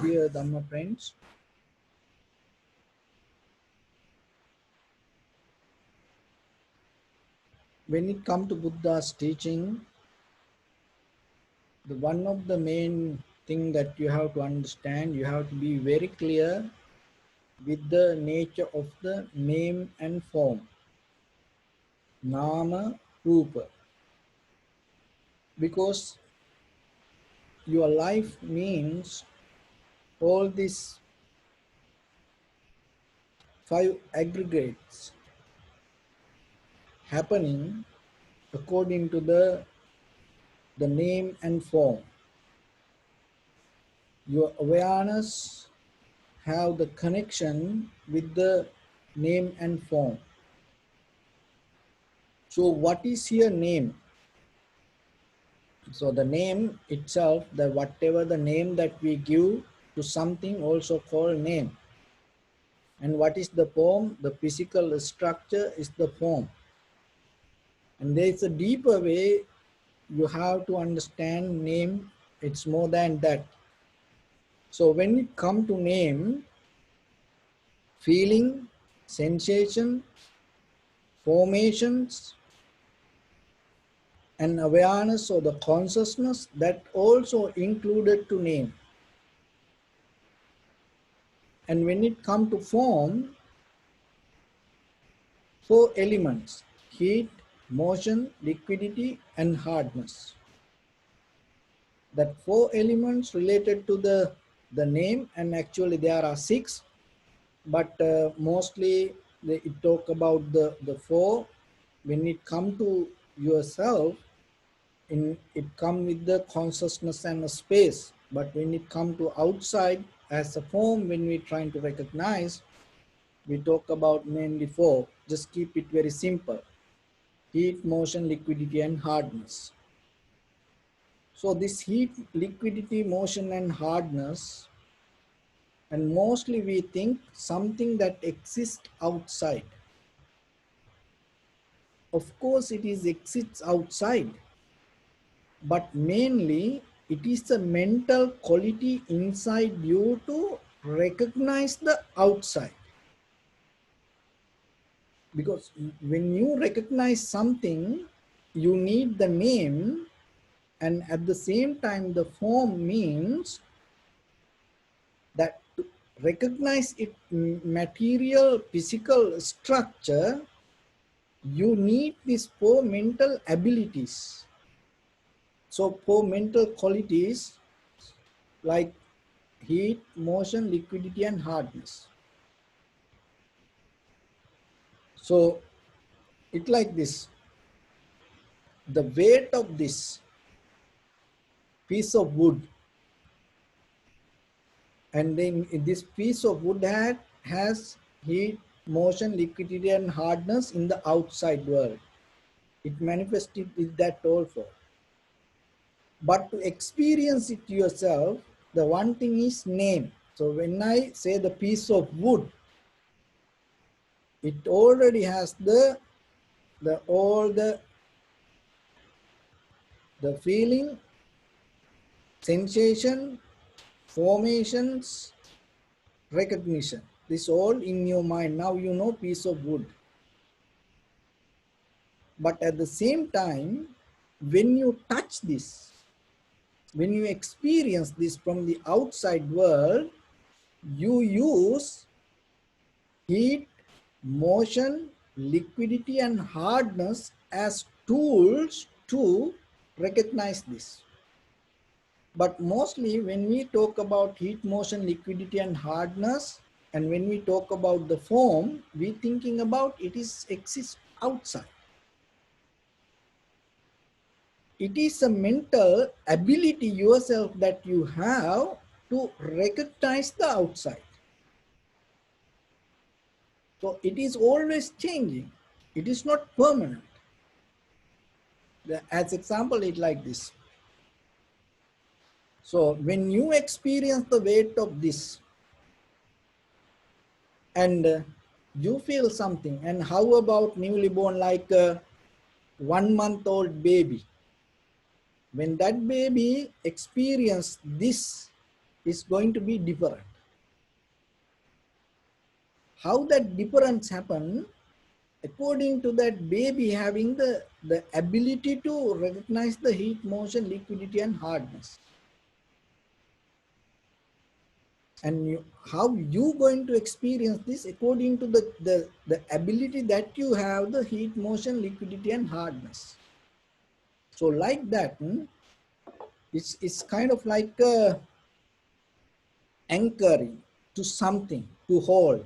dear Dharma friends. When it comes to Buddha's teaching, one of the main thing that you have to understand, you have to be very clear with the nature of the name and form, Nama, Rupa, because your life means all these five aggregates happening according to the name and form. Your awareness have the connection with the name and form. So what is here name? So the name itself, whatever the name that we give to something also called name. And what is the form? The physical structure is the form. And there is a deeper way you have to understand name. It's more than that. So when it comes to name, feeling, sensation, formations, and awareness or the consciousness, that also included to name. And when it comes to form, four elements: heat, motion, liquidity, and hardness. That four elements related to the name, and actually there are six, but mostly it talk about the four. When it come to yourself, it come with the consciousness and the space. But when it come to outside as a form, when we trying to recognize, we talk about mainly four. Just keep it very simple: heat, motion, liquidity, and hardness. So this heat, liquidity, motion, and hardness, and mostly we think something that exists outside. Of course, it exists outside, but mainly it is a mental quality inside you to recognize the outside. Because when you recognize something, you need the name, and at the same time the form means that to recognize its material physical structure, you need these four mental abilities. So four mental qualities like heat, motion, liquidity, and hardness. So it like this: the weight of this piece of wood, and then this piece of wood has heat, motion, liquidity, and hardness in the outside world. It manifested with that also. But to experience it yourself, the one thing is name. So when I say the piece of wood, it already has all the feeling, sensation, formations, recognition. This all in your mind. Now you know piece of wood. But at the same time, when you touch this, when you experience this from the outside world, you use heat, motion, liquidity, and hardness as tools to recognize this. But mostly when we talk about heat, motion, liquidity, and hardness, and when we talk about the form, we thinking about it exists outside. It is a mental ability yourself that you have to recognize the outside. So it is always changing. It is not permanent. As example, it like this. So when you experience the weight of this, and you feel something, and how about newly born, like a 1-month-old baby? When that baby experiences this is going to be different. How that difference happen? According to that baby having the ability to recognize the heat, motion, liquidity and hardness. And how you going to experience this according to the ability that you have, the heat, motion, liquidity and hardness. So like that, it's kind of like anchoring to something to hold.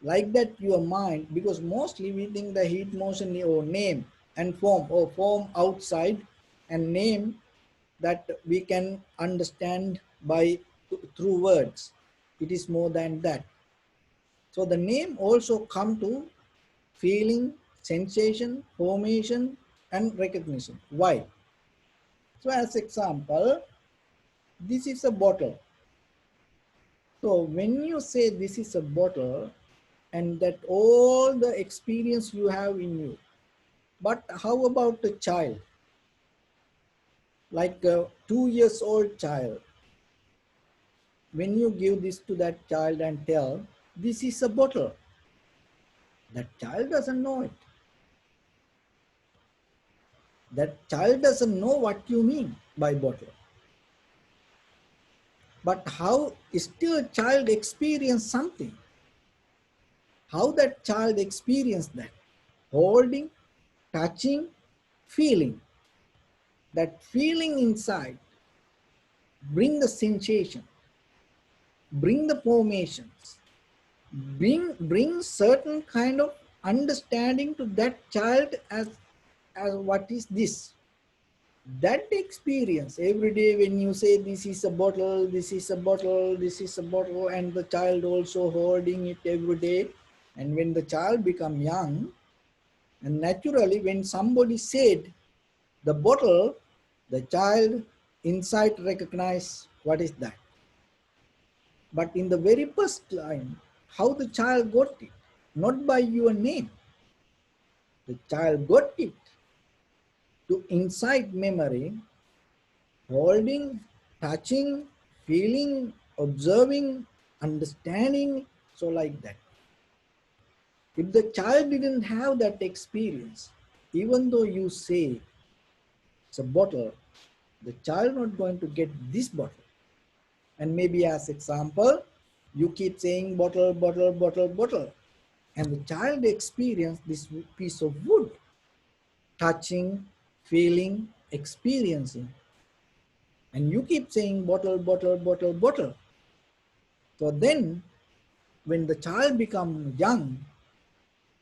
Like that your mind, because mostly we think the heat, motion or name and form, or form outside and name that we can understand by through words. It is more than that. So the name also come to feeling, sensation, formation and recognition. Why? So as example, this is a bottle. So when you say this is a bottle, and that all the experience you have in you, but how about a child, like a 2 years old child? When you give this to that child and tell this is a bottle, that child doesn't know it. That child doesn't know what you mean by bottle. But how still a child experience something? How that child experience that? Holding, touching, feeling. That feeling inside bring the sensation, bring the formations, bring certain kind of understanding to that child as what is this. That experience every day when you say this is a bottle, this is a bottle, this is a bottle, and the child also holding it every day. And when the child become young, and naturally when somebody said the bottle, the child inside recognize what is that. But in the very first line, how the child got it? Not by your name. The child got it to inside memory, holding, touching, feeling, observing, understanding, so like that. If the child didn't have that experience, even though you say it's a bottle, the child not going to get this bottle. And maybe as example, you keep saying bottle, bottle, bottle, bottle. And the child experience this piece of wood, touching, feeling, experiencing. And you keep saying bottle, bottle, bottle, bottle. So then when the child becomes young,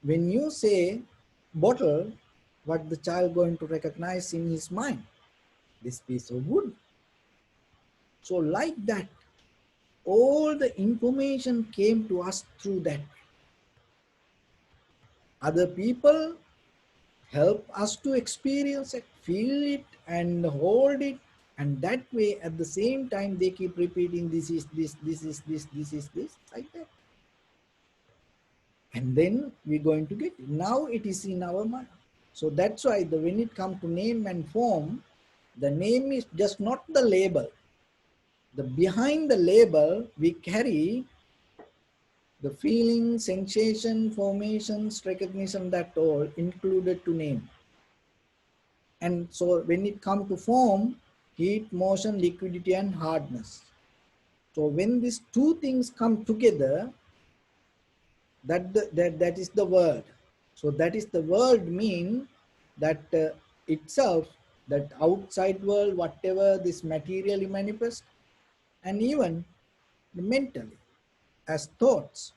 when you say bottle, what the child going to recognize in his mind? This piece of wood. So like that, all the information came to us through that. Other people help us to experience it, feel it, and hold it. And that way, at the same time, they keep repeating this is this, this is this, this is this, like that. And then we're going to get it. Now it is in our mind. So that's why when it comes to name and form, the name is just not the label. The behind the label, we carry the feeling, sensation, formations, recognition, that all included to name. And so when it comes to form, heat, motion, liquidity and hardness. So when these two things come together, that is the world. So that is the world mean that itself, that outside world, whatever this materially manifest, and even the mentally as thoughts.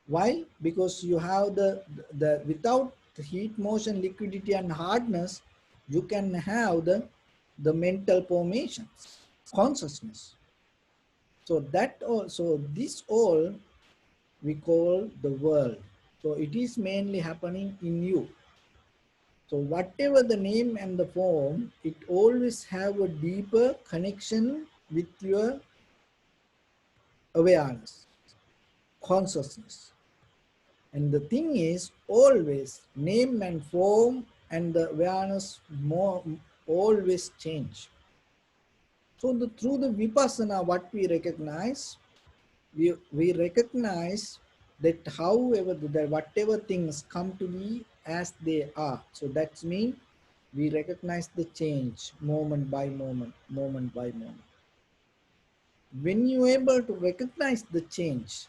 Why? Because you have the without the heat, motion, liquidity and hardness, you can have the mental formations, consciousness. So that also, this all we call the world. So it is mainly happening in you. So whatever the name and the form, it always have a deeper connection with your awareness, consciousness. And the thing is, always name and form and the awareness more always change. So through the vipassana, what we recognize, we recognize that however, that whatever things come to be as they are. So that means we recognize the change moment by moment, moment by moment. When you're able to recognize the change,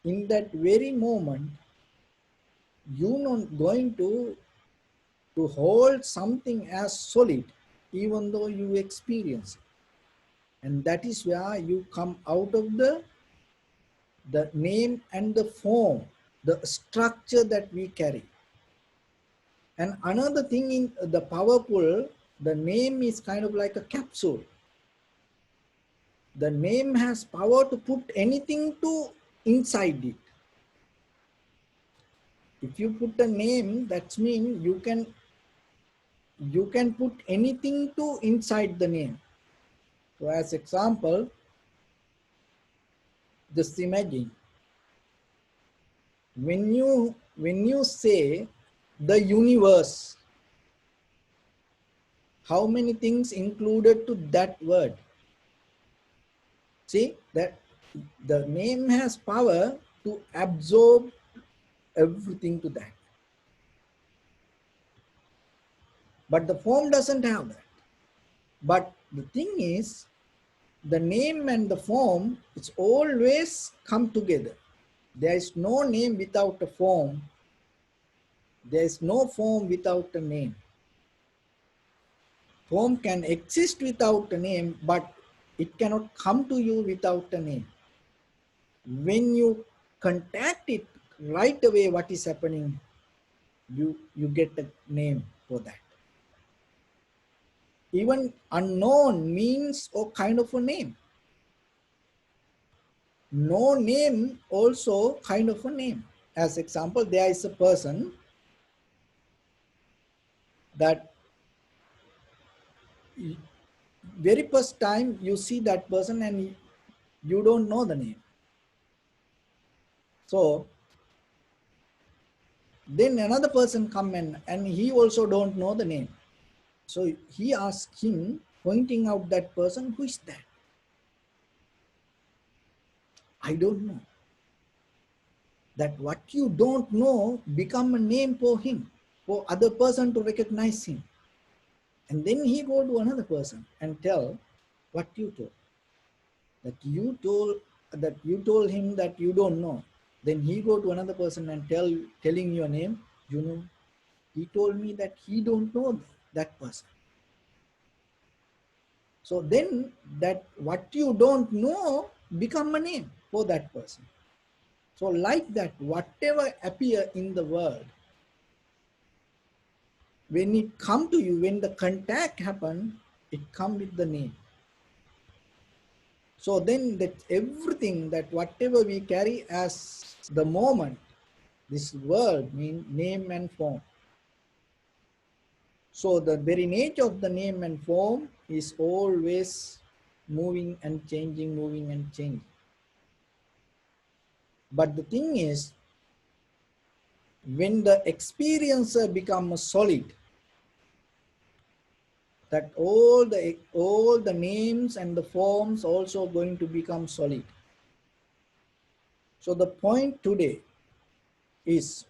in that very moment, you're not going to hold something as solid, even though you experience it. And that is where you come out of the name and the form, the structure that we carry. And another thing in the powerful, the name is kind of like a capsule. The name has power to put anything to inside it. If you put a name, that means you can put anything to inside the name. So as example, just imagine when you say the universe, how many things included to that word? See that the name has power to absorb everything to that. But the form doesn't have that. But the thing is, the name and the form, it's always come together. There is no name without a form. There is no form without a name. Form can exist without a name, but it cannot come to you without a name. When you contact it right away, what is happening? You get a name for that. Even unknown means a kind of a name. No name also kind of a name. As example, there is a person that very first time you see that person and you don't know the name. So then another person come in and he also don't know the name. So he asked him, pointing out that person, who is that? I don't know. That what you don't know become a name for him, for other person to recognize him. And then he go to another person and tell what you told. That you told him that you don't know. Then he go to another person and telling your name, he told me that he don't know that person. So then that what you don't know become a name for that person. So like that, whatever appear in the world, when it come to you, when the contact happen, it come with the name. So then that everything, that whatever we carry as the moment, this world mean name and form. So the very nature of the name and form is always moving and changing, moving and changing. But the thing is, when the experiencer becomes solid, that all the names and the forms also going to become solid. So the point today is,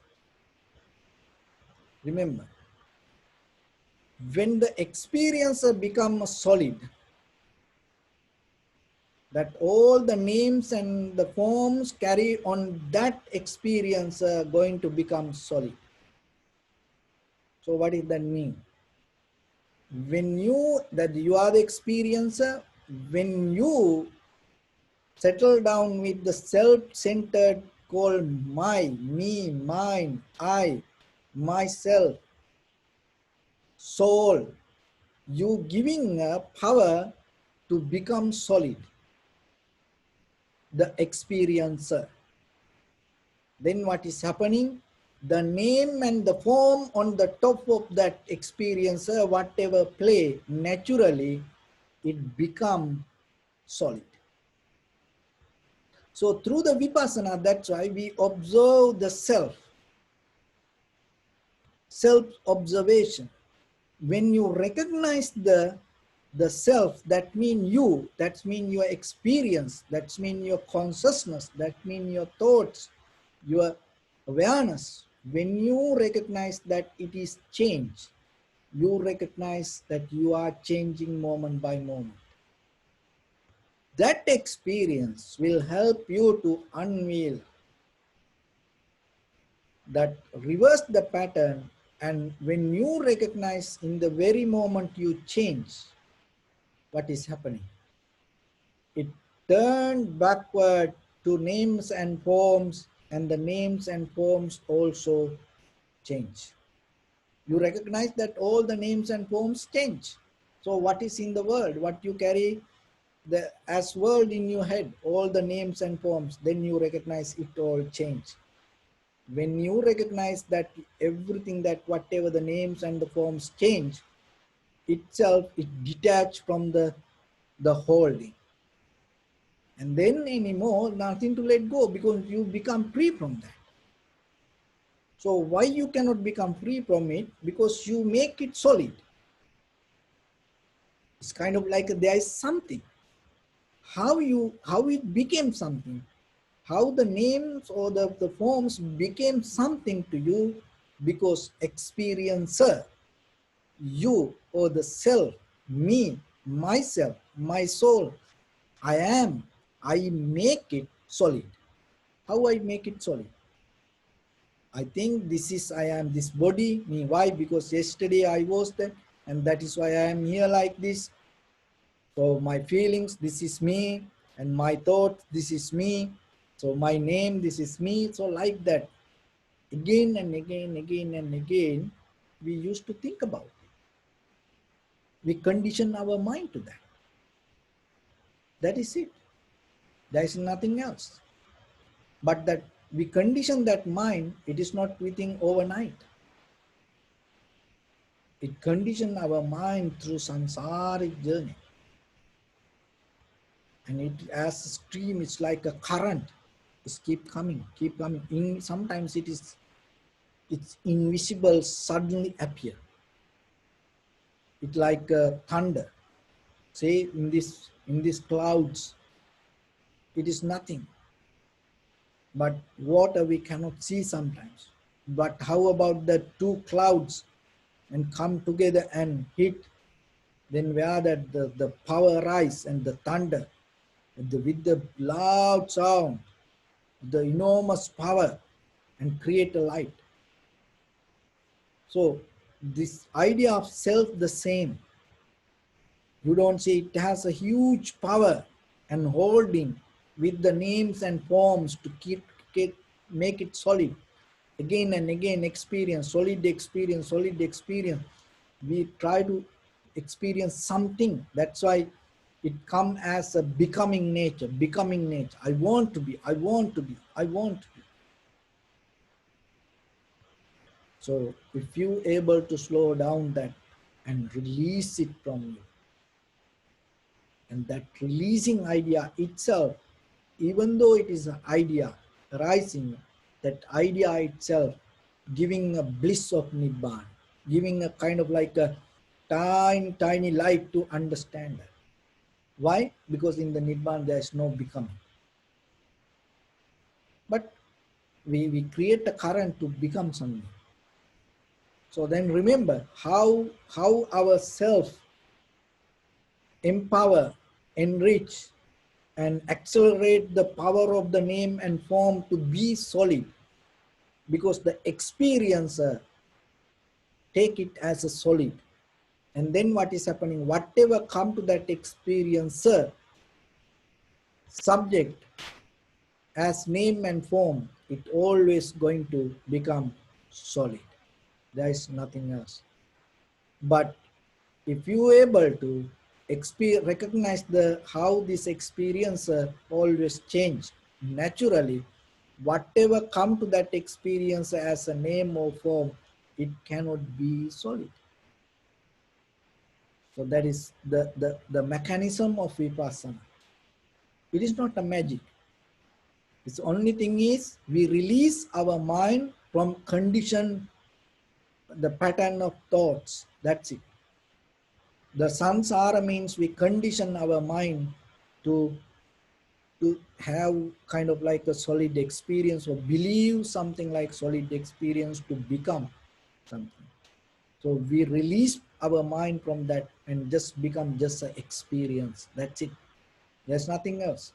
remember, when the experiencer becomes solid, that all the names and the forms carry on that experience are going to become solid. So what does that mean? When you are the experiencer, when you settle down with the self-centered called my, me, mine, I, myself, soul, you giving a power to become solid, the experiencer. Then what is happening? The name and the form on the top of that experiencer, whatever play, naturally, it become solid. So through the vipassana, that's why we observe the self-observation. When you recognize the the self, that mean you, that mean your experience, that mean your consciousness, that mean your thoughts, your awareness. When you recognize that it is change, you recognize that you are changing moment by moment. That experience will help you to unveil, that reverse the pattern. And when you recognize in the very moment you change, what is happening? It turned backward to names and forms, and the names and forms also change. You recognize that all the names and forms change. So what is in the world, what you carry the as world in your head, all the names and forms, then you recognize it all change. When you recognize that everything, that whatever the names and the forms change, itself it detached from the holding, and then anymore nothing to let go, because you become free from that. So why you cannot become free from it? Because you make it solid. It's kind of like there is something. How it became something, how the names or the forms became something to you, because experiencer, you or the self, me, myself, my soul, I am, I make it solid. How I make it solid? I think this is, I am this body, me. Why? Because yesterday I was there, and that is why I am here like this. So my feelings, this is me, and my thoughts, this is me. So my name, this is me. So like that, again and again, again and again, we used to think about it. We condition our mind to that. That is it. There is nothing else. But that we condition that mind, it is not within overnight. It conditions our mind through samsaric journey. And it, as a stream, it's like a current. It's keep coming, keep coming. Sometimes it's invisible, suddenly appear. It like thunder. Say in these clouds, it is nothing. But water we cannot see sometimes. But how about the two clouds and come together and hit? Then where that the power rise and the thunder, with the loud sound, the enormous power, and create a light. So this idea of self the same. You don't see it has a huge power and holding with the names and forms to make it solid. Again and again experience, solid experience, solid experience. We try to experience something. That's why it come as a becoming nature, becoming nature. I want to be, I want to be, I want to be. So if you able to slow down that and release it from you, and that releasing idea itself, even though it is an idea arising, that idea itself giving a bliss of Nibbana, giving a kind of like a tiny, tiny light to understand that. Why? Because in the Nibbana there is no becoming. But we create a current to become something. So then remember how our self empower, enrich, and accelerate the power of the name and form to be solid, because the experiencer take it as a solid. And then what is happening? Whatever come to that experiencer, subject as name and form, it always going to become solid. There is nothing else. But if you able to recognize how this experience always change naturally, whatever come to that experience as a name or form, it cannot be solid. So that is the mechanism of vipassana. It is not a magic. It's only thing is we release our mind from condition, the pattern of thoughts. That's it. The samsara means we condition our mind to have kind of like a solid experience, or believe something like solid experience to become something. So we release our mind from that and just become just an experience. That's it. There's nothing else.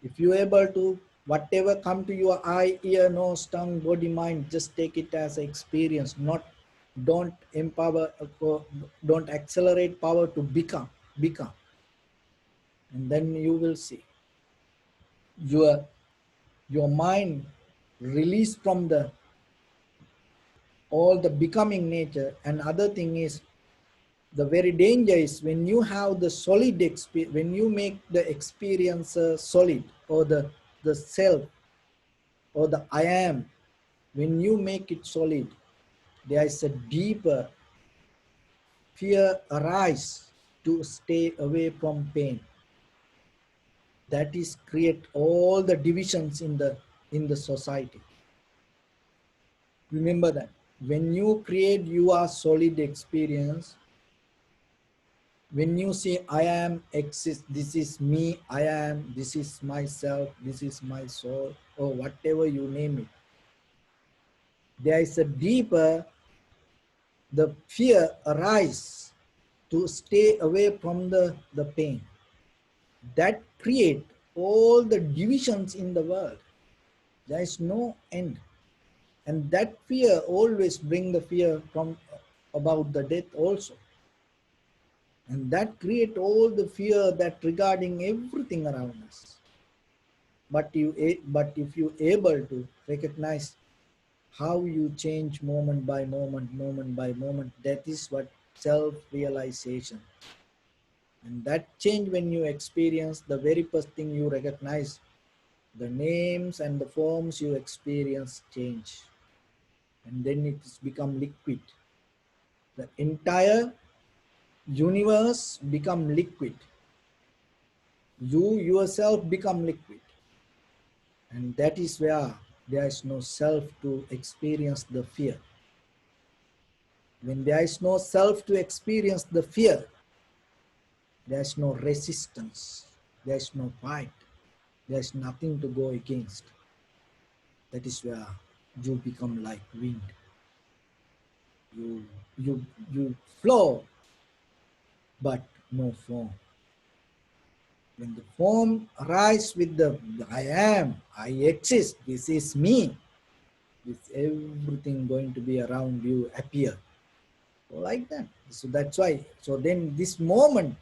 If you're able to, whatever come to your eye, ear, nose, tongue, body, mind, just take it as an experience. Not, don't empower, don't accelerate power to become, and then you will see your mind release from the all the becoming nature. And other thing is, the very danger is when you have the solid experience, when you make the experience solid, or the self, or the I am, when you make it solid, there is a deeper fear arise to stay away from pain. That is create all the divisions in the society. Remember that when you create your solid experience, when you say I am exist, this is me, I am, this is myself, this is my soul, or whatever you name it, there is a deeper, the fear arise to stay away from the pain. That create all the divisions in the world. There is no end. And that fear always bring the fear from about the death also. And that create all the fear that regarding everything around us. But if you able to recognize how you change moment by moment, moment by moment, that is what self-realization. And that change, when you experience, the very first thing you recognize, the names and the forms you experience change. And then it has become liquid. The entire universe become liquid. You yourself become liquid. And that is where there is no self to experience the fear. When there is no self to experience the fear, there is no resistance, there is no fight, there is nothing to go against. That is where you become like wind. You you flow, but no form. When the form arises with the I am, I exist, this is me, with everything going to be around you appear. Like that. So that's why. So then this moment,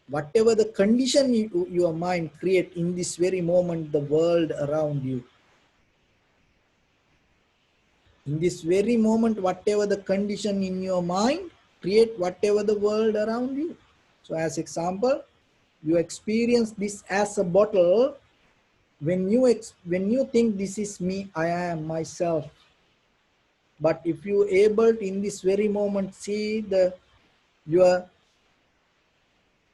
whatever the condition your mind create in this very moment, the world around you, in this very moment, whatever the condition in your mind create whatever the world around you. So as example, you experience this as a bottle. When you think this is me, I am myself, but if you able to in this very moment see the your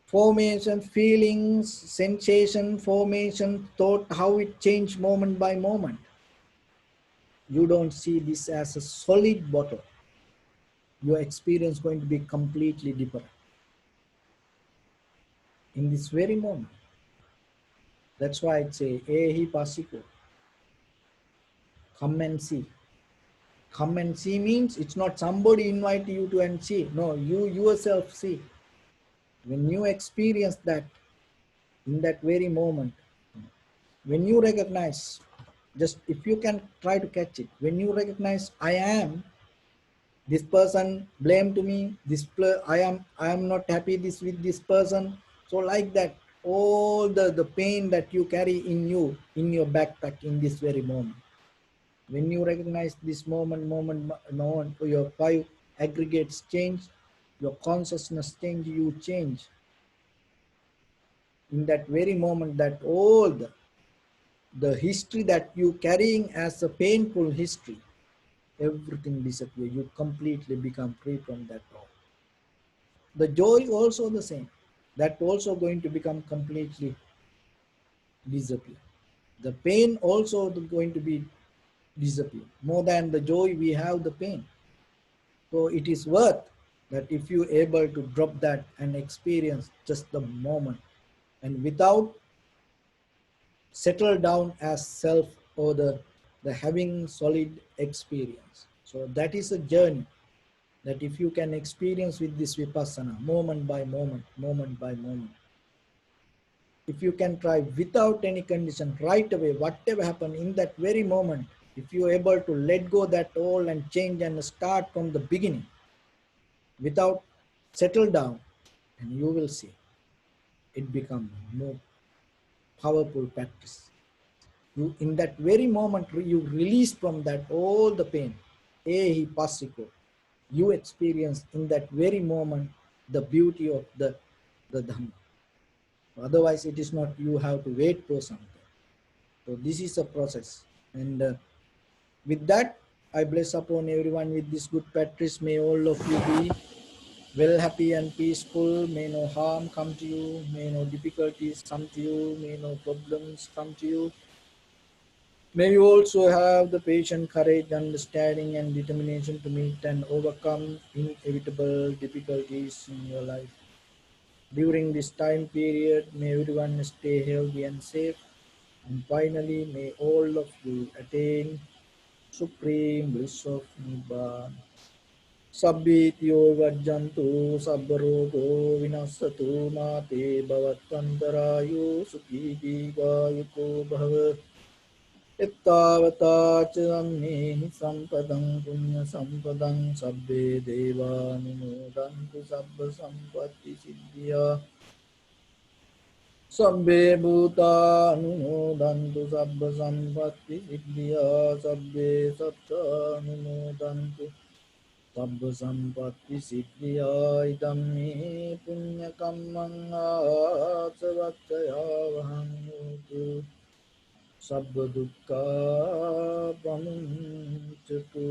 formation, feelings, sensation, formation, thought, how it changed moment by moment. You don't see this as a solid bottle. Your experience going to be completely different in this very moment. That's why I say, Ehi Pasiko, come and see. Come and see means it's not somebody invite you to and see. No, you yourself see. When you experience that, in that very moment, when you recognize, just if you can try to catch it, when you recognize I am, this person blame to me, I am not happy this with this person. So like that, all the pain that you carry in you, in your backpack in this very moment. When you recognize this moment, your five aggregates change, your consciousness change, you change. In that very moment, that all the history that you carrying as a painful history, everything disappears. You completely become free from that problem. The joy also the same. That also going to become completely disappear. The pain also going to be disappear. More than the joy, we have the pain. So it is worth. That if you able to drop that and experience just the moment and without settle down as self or the having solid experience. So that is a journey that if you can experience with this vipassana moment by moment, moment by moment, if you can try without any condition right away, whatever happened in that very moment, if you are able to let go that all and change and start from the beginning without settle down, and you will see it become more powerful practice. You in that very moment you release from that all the pain. Ehi passiko. You experience in that very moment the beauty of the Dhamma. Otherwise, it is not you have to wait for something. So this is a process. And with that, I bless upon everyone with this good practice. May all of you be well, happy and peaceful. May no harm come to you. May no difficulties come to you. May no problems come to you. May you also have the patience, courage, understanding, and determination to meet and overcome inevitable difficulties in your life. During this time period, may everyone stay healthy and safe. And finally, may all of you attain supreme bliss of Nibbana. Sabbityo vajjantu sabbarogo vinasatu mate bhavatvantarayo sukhi dīghāyuko bhava. Ittavata cammehi sampadang punya sampadang sabbe devanumodantu sabba sampatti siddhya. Sabbe bhuta anumodantu sabba sampatti siddhya. Sabbe satta anumodantu sabba sampatti siddhya. Idam me punya kammang asavakkaya vaham hotu. Sabba dukkha pamuncatu.